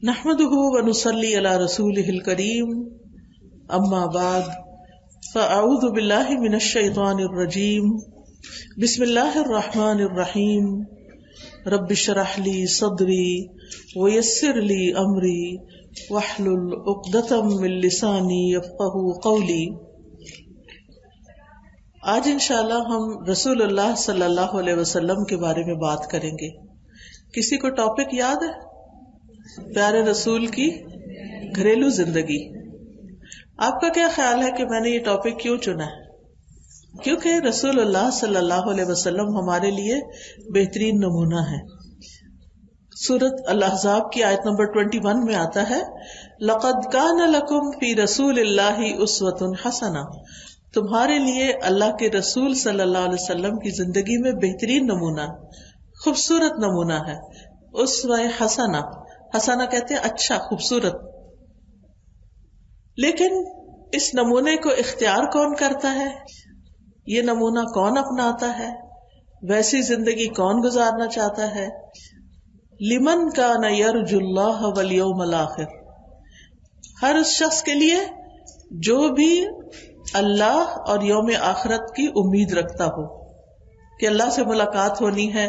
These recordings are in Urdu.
نحمده ونصلي على رسوله الكريم اما بعد فاعوذ بالله من الشيطان الرجيم بسم الله الرحمن الرحيم رب اشرح لي صدري ويسر لي امري واحلل عقدة من لساني يفقهوا قولي۔ آج انشاءاللہ ہم رسول اللہ صلی اللہ علیہ وسلم کے بارے میں بات کریں گے۔ کسی کو ٹاپک یاد ہے؟ پیارے رسول کی گھریلو زندگی۔ آپ کا کیا خیال ہے کہ میں نے یہ ٹاپک کیوں چنا ہے؟ کیونکہ رسول اللہ صلی اللہ علیہ وسلم ہمارے لیے بہترین نمونہ ہے۔ سورۃ الاحزاب کی آیت نمبر 21 میں آتا ہے لَقَدْ كَانَ لَكُمْ فِي رَسُولِ اللَّهِ أُسْوَةٌ حَسَنَةٌ، تمہارے لیے اللہ کے رسول صلی اللہ علیہ وسلم کی زندگی میں بہترین نمونہ، خوبصورت نمونہ ہے۔ اسوہ حسنہ، حسنہ کہتے ہیں اچھا، خوبصورت۔ لیکن اس نمونے کو اختیار کون کرتا ہے؟ یہ نمونہ کون اپناتا ہے؟ ویسی زندگی کون گزارنا چاہتا ہے؟ لمن کان یرجو اللہ والیوم الآخر، ہر اس شخص کے لیے جو بھی اللہ اور یوم آخرت کی امید رکھتا ہو کہ اللہ سے ملاقات ہونی ہے،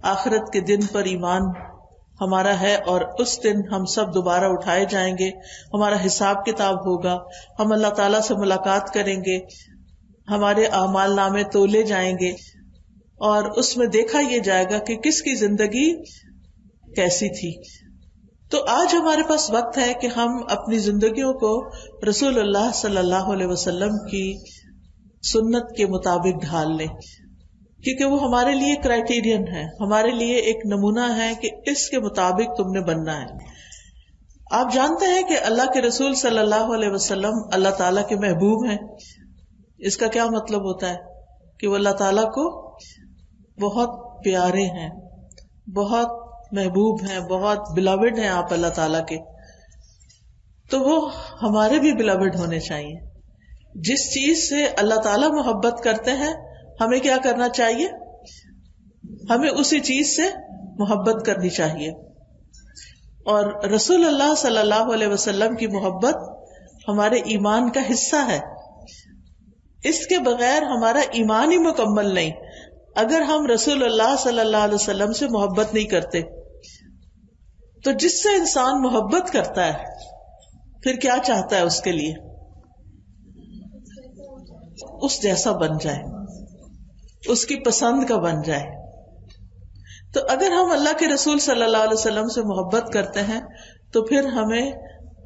آخرت کے دن پر ایمان ہمارا ہے اور اس دن ہم سب دوبارہ اٹھائے جائیں گے، ہمارا حساب کتاب ہوگا، ہم اللہ تعالیٰ سے ملاقات کریں گے، ہمارے اعمال نامے تولے جائیں گے اور اس میں دیکھا یہ جائے گا کہ کس کی زندگی کیسی تھی۔ تو آج ہمارے پاس وقت ہے کہ ہم اپنی زندگیوں کو رسول اللہ صلی اللہ علیہ وسلم کی سنت کے مطابق ڈھال لیں، کیونکہ وہ ہمارے لیے کرائیٹیرین ہے، ہمارے لیے ایک نمونہ ہے کہ اس کے مطابق تم نے بننا ہے۔ آپ جانتے ہیں کہ اللہ کے رسول صلی اللہ علیہ وسلم اللہ تعالیٰ کے محبوب ہیں۔ اس کا کیا مطلب ہوتا ہے؟ کہ وہ اللہ تعالیٰ کو بہت پیارے ہیں، بہت محبوب ہیں، بہت بلاوڈ ہیں آپ اللہ تعالیٰ کے۔ تو وہ ہمارے بھی بلاوڈ ہونے چاہیے۔ جس چیز سے اللہ تعالیٰ محبت کرتے ہیں ہمیں کیا کرنا چاہیے؟ ہمیں اسی چیز سے محبت کرنی چاہیے۔ اور رسول اللہ صلی اللہ علیہ وسلم کی محبت ہمارے ایمان کا حصہ ہے۔ اس کے بغیر ہمارا ایمان ہی مکمل نہیں۔ اگر ہم رسول اللہ صلی اللہ علیہ وسلم سے محبت نہیں کرتے تو جس سے انسان محبت کرتا ہے پھر کیا چاہتا ہے اس کے لیے؟ اس جیسا بن جائے، اس کی پسند کا بن جائے۔ تو اگر ہم اللہ کے رسول صلی اللہ علیہ وسلم سے محبت کرتے ہیں تو پھر ہمیں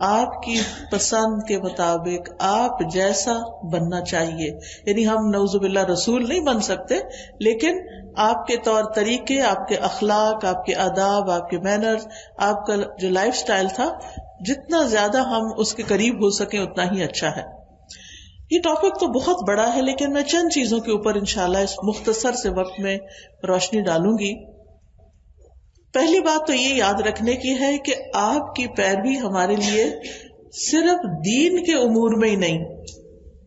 آپ کی پسند کے مطابق آپ جیسا بننا چاہیے۔ یعنی ہم نعوذ باللہ رسول نہیں بن سکتے، لیکن آپ کے طور طریقے، آپ کے اخلاق، آپ کے آداب، آپ کے مینرز، آپ کا جو لائف سٹائل تھا، جتنا زیادہ ہم اس کے قریب ہو سکیں اتنا ہی اچھا ہے۔ یہ ٹاپک تو بہت بڑا ہے، لیکن میں چند چیزوں کے اوپر انشاءاللہ اس مختصر سے وقت میں روشنی ڈالوں گی۔ پہلی بات تو یہ یاد رکھنے کی ہے کہ آپ کی پیروی ہمارے لیے صرف دین کے امور میں ہی نہیں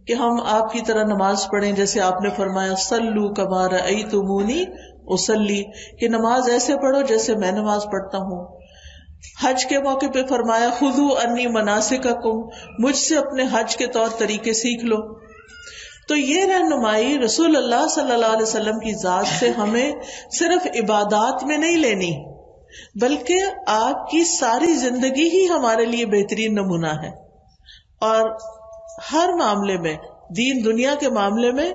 کہ ہم آپ کی طرح نماز پڑھیں، جیسے آپ نے فرمایا صلو کما رأیتمونی اصلی، کہ نماز ایسے پڑھو جیسے میں نماز پڑھتا ہوں۔ حج کے موقع پہ فرمایا خذوا انی مناسککم، مجھ سے اپنے حج کے طور طریقے سیکھ لو۔ تو یہ رہنمائی رسول اللہ صلی اللہ علیہ وسلم کی ذات سے ہمیں صرف عبادات میں نہیں لینی، بلکہ آپ کی ساری زندگی ہی ہمارے لیے بہترین نمونہ ہے۔ اور ہر معاملے میں، دین دنیا کے معاملے میں،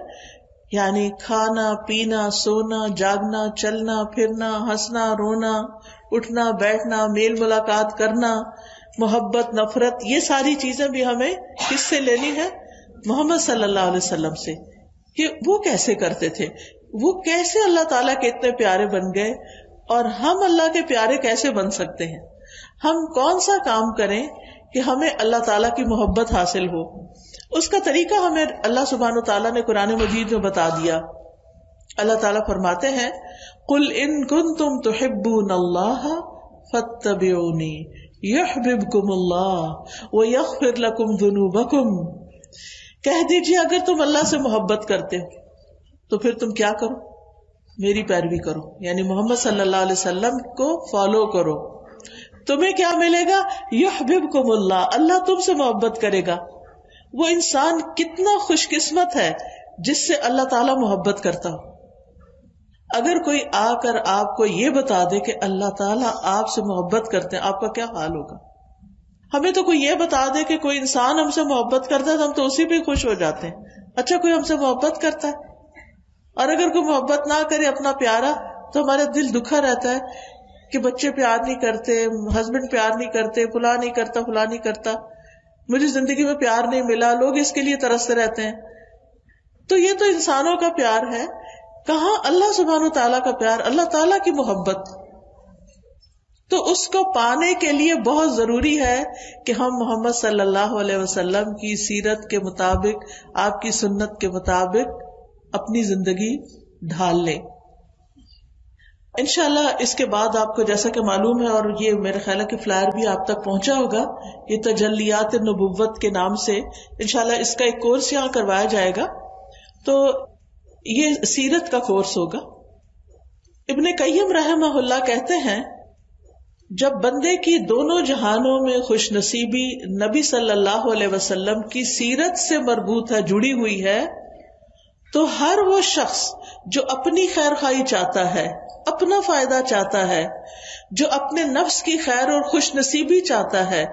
یعنی کھانا پینا، سونا جاگنا، چلنا پھرنا، ہنسنا رونا، اٹھنا بیٹھنا، میل ملاقات کرنا، محبت نفرت، یہ ساری چیزیں بھی ہمیں کس سے لینی ہے؟ محمد صلی اللہ علیہ وسلم سے، کہ وہ کیسے کرتے تھے، وہ کیسے اللہ تعالیٰ کے اتنے پیارے بن گئے، اور ہم اللہ کے پیارے کیسے بن سکتے ہیں؟ ہم کون سا کام کریں کہ ہمیں اللہ تعالیٰ کی محبت حاصل ہو؟ اس کا طریقہ ہمیں اللہ سبحانہ و تعالیٰ نے قرآن مجید میں بتا دیا۔ اللہ تعالیٰ فرماتے ہیں قل ان کنتم تحبون اللہ فاتبعونی یحببکم اللہ ویغفر لکم ذنوبکم، کہہ دیجیے اگر تم اللہ سے محبت کرتے ہو تو پھر تم کیا کرو؟ میری پیروی کرو، یعنی محمد صلی اللہ علیہ وسلم کو فالو کرو، تمہیں کیا ملے گا؟ یحببکم اللہ، اللہ تم سے محبت کرے گا. وہ انسان کتنا خوش قسمت ہے جس سے اللہ تعالیٰ محبت کرتا ہو. اگر کوئی آ کر آپ کو یہ بتا دے کہ اللہ تعالیٰ آپ سے محبت کرتے ہیں، آپ کا کیا حال ہوگا؟ ہمیں تو کوئی یہ بتا دے کہ کوئی انسان ہم سے محبت کرتا ہے تو ہم تو اسی پہ خوش ہو جاتے ہیں. اچھا کوئی ہم سے محبت کرتا ہے، اور اگر کوئی محبت نہ کرے اپنا پیارا تو ہمارا دل دکھا رہتا ہے کہ بچے پیار نہیں کرتے، ہسبینڈ پیار نہیں کرتے، فلاں نہیں کرتا، فلاں نہیں کرتا، مجھے زندگی میں پیار نہیں ملا، لوگ اس کے لیے ترستے رہتے ہیں. تو یہ تو انسانوں کا پیار ہے، کہاں اللہ سبحانہ تعالیٰ کا پیار، اللہ تعالیٰ کی محبت. تو اس کو پانے کے لیے بہت ضروری ہے کہ ہم محمد صلی اللہ علیہ وسلم کی سیرت کے مطابق، آپ کی سنت کے مطابق اپنی زندگی ڈھال لیں. انشاءاللہ اس کے بعد آپ کو جیسا کہ معلوم ہے، اور یہ میرے خیال ہے کہ فلائر بھی آپ تک پہنچا ہوگا، یہ تجلیات نبوت کے نام سے انشاءاللہ اس کا ایک کورس یہاں کروایا جائے گا. تو یہ سیرت کا کورس ہوگا. ابن قیم رحمہ اللہ کہتے ہیں جب بندے کی دونوں جہانوں میں خوش نصیبی نبی صلی اللہ علیہ وسلم کی سیرت سے مربوط ہے، جڑی ہوئی ہے، تو ہر وہ شخص جو اپنی خیر خواہی چاہتا ہے، اپنا فائدہ چاہتا ہے، جو اپنے نفس کی خیر اور خوش نصیبی چاہتا ہے،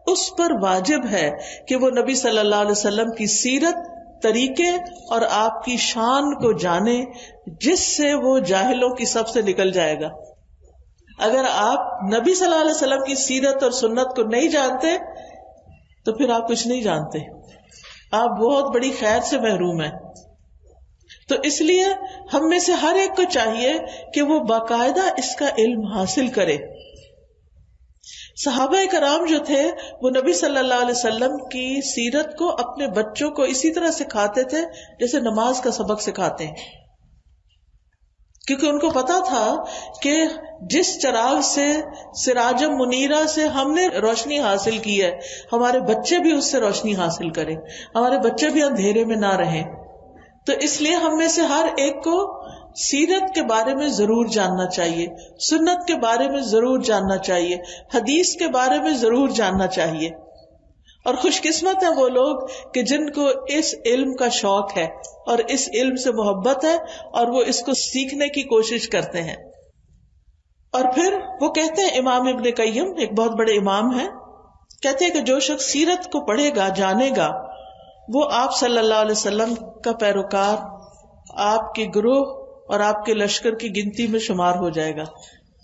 اس پر واجب ہے کہ وہ نبی صلی اللہ علیہ وسلم کی سیرت، طریقے اور آپ کی شان کو جانے، جس سے وہ جاہلوں کی صف سے نکل جائے گا. اگر آپ نبی صلی اللہ علیہ وسلم کی سیرت اور سنت کو نہیں جانتے تو پھر آپ کچھ نہیں جانتے، آپ بہت بڑی خیر سے محروم ہیں. تو اس لیے ہم میں سے ہر ایک کو چاہیے کہ وہ باقاعدہ اس کا علم حاصل کرے. صحابہ کرام جو تھے وہ نبی صلی اللہ علیہ وسلم کی سیرت کو اپنے بچوں کو اسی طرح سکھاتے تھے جیسے نماز کا سبق سکھاتے ہیں، کیونکہ ان کو پتا تھا کہ جس چراغ سے، سراجم منیرہ سے ہم نے روشنی حاصل کی ہے، ہمارے بچے بھی اس سے روشنی حاصل کریں، ہمارے بچے بھی اندھیرے میں نہ رہیں. تو اس لیے ہم میں سے ہر ایک کو سیرت کے بارے میں ضرور جاننا چاہیے، سنت کے بارے میں ضرور جاننا چاہیے، حدیث کے بارے میں ضرور جاننا چاہیے. اور خوش قسمت ہیں وہ لوگ کہ جن کو اس علم کا شوق ہے اور اس علم سے محبت ہے اور وہ اس کو سیکھنے کی کوشش کرتے ہیں. اور پھر وہ کہتے ہیں، امام ابن قیم ایک بہت بڑے امام ہیں، کہتے ہیں کہ جو شخص سیرت کو پڑھے گا، جانے گا، وہ آپ صلی اللہ علیہ وسلم کا پیروکار، آپ کے گروہ اور آپ کے لشکر کی گنتی میں شمار ہو جائے گا.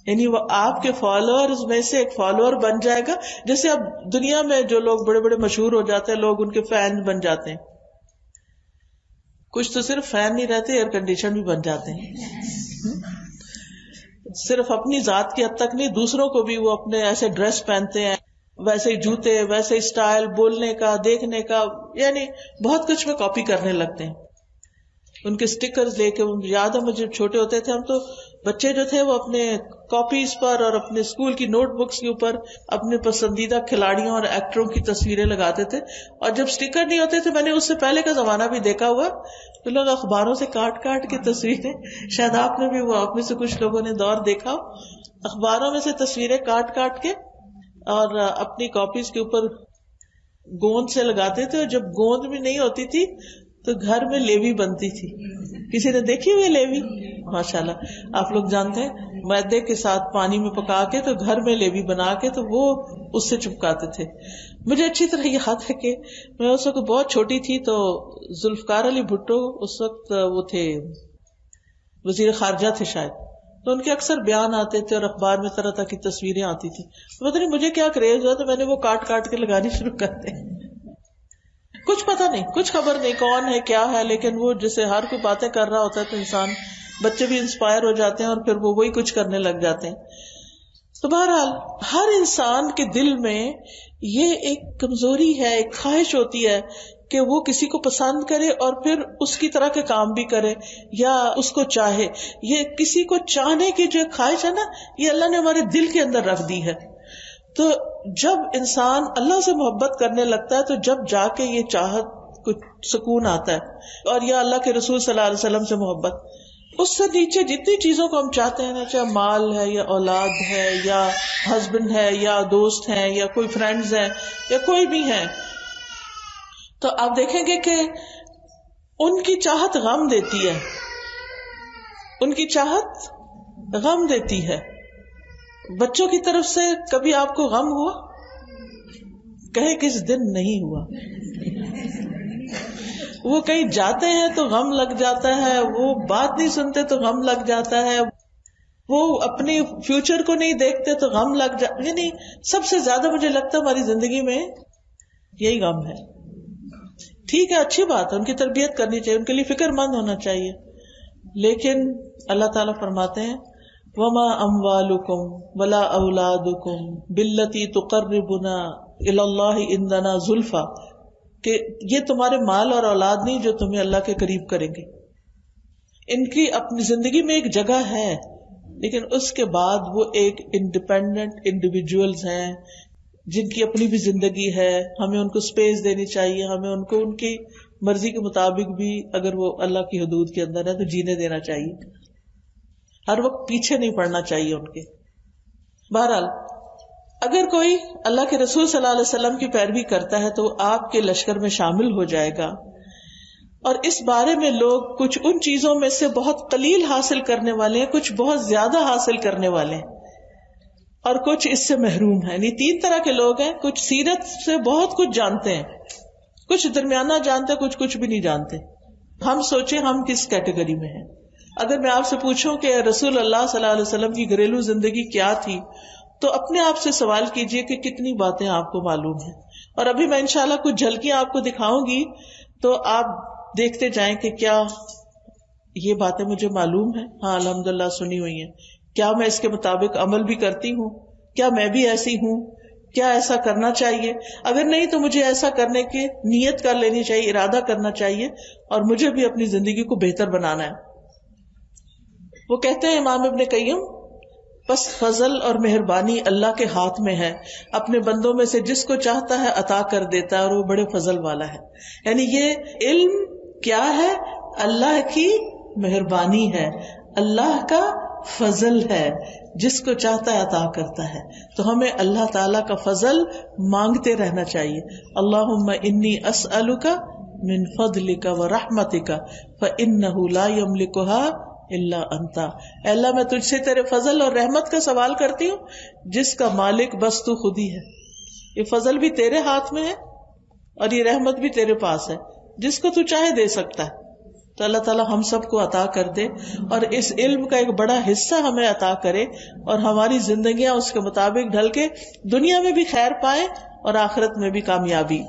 یعنی وہ آپ کے فالوورز میں سے ایک فالوور بن جائے گا. جیسے اب دنیا میں جو لوگ بڑے بڑے مشہور ہو جاتے ہیں، لوگ ان کے فین بن جاتے ہیں. کچھ تو صرف فین نہیں رہتے، ایئر کنڈیشن بھی بن جاتے ہیں. صرف اپنی ذات کی حد تک نہیں، دوسروں کو بھی وہ اپنے ایسے ڈریس پہنتے ہیں، ویسے ہی جوتے، ویسے ہی اسٹائل، بولنے کا، دیکھنے کا، یعنی بہت کچھ میں کاپی کرنے لگتے ہیں. ان کے سٹیکرز لے کے، یاد ہے مجھے چھوٹے ہوتے تھے ہم تو بچے جو تھے وہ اپنے کاپیز پر اور اپنے اسکول کی نوٹ بکس کے اوپر اپنے پسندیدہ کھلاڑیوں اور ایکٹروں کی تصویریں لگاتے تھے. اور جب سٹیکر نہیں ہوتے تھے، میں نے اس سے پہلے کا زمانہ بھی دیکھا ہوا، تو لوگ اخباروں سے کاٹ کاٹ کے تصویریں، شاید آپ نے بھی، وہ آپ میں سے کچھ لوگوں نے دور دیکھا، اخباروں میں سے تصویریں کاٹ کاٹ کے اور اپنی کاپیز کے اوپر گوند سے لگاتے تھے. اور جب گوند بھی نہیں ہوتی تھی تو گھر میں لیوی بنتی تھی. کسی نے دیکھی ہوئی لیوی؟ ماشاءاللہ آپ لوگ جانتے ہیں، میدے کے ساتھ پانی میں پکا کے تو گھر میں لیوی بنا کے تو وہ اس سے چپکاتے تھے. مجھے اچھی طرح یاد ہے کہ میں اس وقت بہت چھوٹی تھی، تو ذوالفقار علی بھٹو اس وقت وہ تھے وزیر خارجہ تھے شاید، تو ان کے اکثر بیان آتے تھے اور اخبار میں طرح طرح کی تصویریں آتی تھی. پتہ نہیں مجھے کیا کریز ہوا تو میں نے وہ کاٹ کاٹ کے لگانی شروع کر دی. کچھ پتہ نہیں، کچھ خبر نہیں کون ہے کیا ہے، لیکن وہ جسے ہر کوئی باتیں کر رہا ہوتا ہے تو انسان، بچے بھی انسپائر ہو جاتے ہیں اور پھر وہ وہی کچھ کرنے لگ جاتے ہیں. تو بہرحال ہر انسان کے دل میں یہ ایک کمزوری ہے، ایک خواہش ہوتی ہے کہ وہ کسی کو پسند کرے اور پھر اس کی طرح کے کام بھی کرے یا اس کو چاہے. یہ کسی کو چاہنے کی جو خواہش ہے نا، یہ اللہ نے ہمارے دل کے اندر رکھ دی ہے. تو جب انسان اللہ سے محبت کرنے لگتا ہے تو جب جا کے یہ چاہت کو سکون آتا ہے. اور یا اللہ کے رسول صلی اللہ علیہ وسلم سے محبت، اس سے نیچے جتنی چیزوں کو ہم چاہتے ہیں نا، چاہے مال ہے یا اولاد ہے یا ہسبینڈ ہے یا دوست ہیں یا کوئی فرینڈز ہیں یا کوئی بھی ہے، تو آپ دیکھیں گے کہ ان کی چاہت غم دیتی ہے، ان کی چاہت غم دیتی ہے. بچوں کی طرف سے کبھی آپ کو غم ہوا؟ کہیں کس دن نہیں ہوا. وہ کہیں جاتے ہیں تو غم لگ جاتا ہے، وہ بات نہیں سنتے تو غم لگ جاتا ہے، وہ اپنی فیوچر کو نہیں دیکھتے تو غم لگ جاتا. یعنی سب سے زیادہ مجھے لگتا ہے ہماری زندگی میں یہی غم ہے. ٹھیک ہے، اچھی بات ہے، ان کی تربیت کرنی چاہیے، ان کے لیے فکر مند ہونا چاہیے، لیکن اللہ تعالیٰ فرماتے ہیں وما اموالکم ولا اولادکم باللتی تقربنا الی اللہ عندنا زلفی، کہ یہ تمہارے مال اور اولاد نہیں جو تمہیں اللہ کے قریب کریں گے. ان کی اپنی زندگی میں ایک جگہ ہے، لیکن اس کے بعد وہ ایک انڈیپینڈنٹ انڈیویجولز ہیں جن کی اپنی بھی زندگی ہے. ہمیں ان کو سپیس دینی چاہیے، ہمیں ان کو ان کی مرضی کے مطابق بھی اگر وہ اللہ کی حدود کے اندر ہے تو جینے دینا چاہیے. ہر وقت پیچھے نہیں پڑنا چاہیے ان کے. بہرحال اگر کوئی اللہ کے رسول صلی اللہ علیہ وسلم کی پیروی کرتا ہے تو آپ کے لشکر میں شامل ہو جائے گا. اور اس بارے میں لوگ کچھ ان چیزوں میں سے بہت قلیل حاصل کرنے والے ہیں، کچھ بہت زیادہ حاصل کرنے والے ہیں، اور کچھ اس سے محروم ہیں. یعنی تین طرح کے لوگ ہیں، کچھ سیرت سے بہت کچھ جانتے ہیں، کچھ درمیانہ جانتے ہیں، کچھ بھی نہیں جانتے. ہم سوچیں ہم کس کیٹیگری میں ہیں. اگر میں آپ سے پوچھوں کہ رسول اللہ صلی اللہ علیہ وسلم کی گھریلو زندگی کیا تھی، تو اپنے آپ سے سوال کیجئے کہ کتنی باتیں آپ کو معلوم ہیں. اور ابھی میں انشاءاللہ کچھ جھلکیاں آپ کو دکھاؤں گی، تو آپ دیکھتے جائیں کہ کیا یہ باتیں مجھے معلوم ہیں. ہاں الحمدللہ سنی ہوئی ہیں. کیا میں اس کے مطابق عمل بھی کرتی ہوں؟ کیا میں بھی ایسی ہوں؟ کیا ایسا کرنا چاہیے؟ اگر نہیں تو مجھے ایسا کرنے کی نیت کر لینی چاہیے، ارادہ کرنا چاہیے، اور مجھے بھی اپنی زندگی کو بہتر بنانا ہے. وہ کہتے ہیں امام ابن قیم، بس فضل اور مہربانی اللہ کے ہاتھ میں ہے، اپنے بندوں میں سے جس کو چاہتا ہے عطا کر دیتا ہے، اور وہ بڑے فضل والا ہے. یعنی یہ علم کیا ہے؟ اللہ کی مہربانی ہے، اللہ کا فضل ہے، جس کو چاہتا ہے عطا کرتا ہے. تو ہمیں اللہ تعالیٰ کا فضل مانگتے رہنا چاہیے. اللہم انی اسألک من فضلک ورحمتک فإنہ لا یملکها الا انت. اے اللہ میں تجھ سے تیرے فضل اور رحمت کا سوال کرتی ہوں جس کا مالک بس تو خود ہی ہے. یہ فضل بھی تیرے ہاتھ میں ہے اور یہ رحمت بھی تیرے پاس ہے، جس کو تو چاہے دے سکتا ہے. تو اللہ تعالیٰ ہم سب کو عطا کر دے، اور اس علم کا ایک بڑا حصہ ہمیں عطا کرے، اور ہماری زندگیاں اس کے مطابق ڈھل کے دنیا میں بھی خیر پائیں اور آخرت میں بھی کامیابی.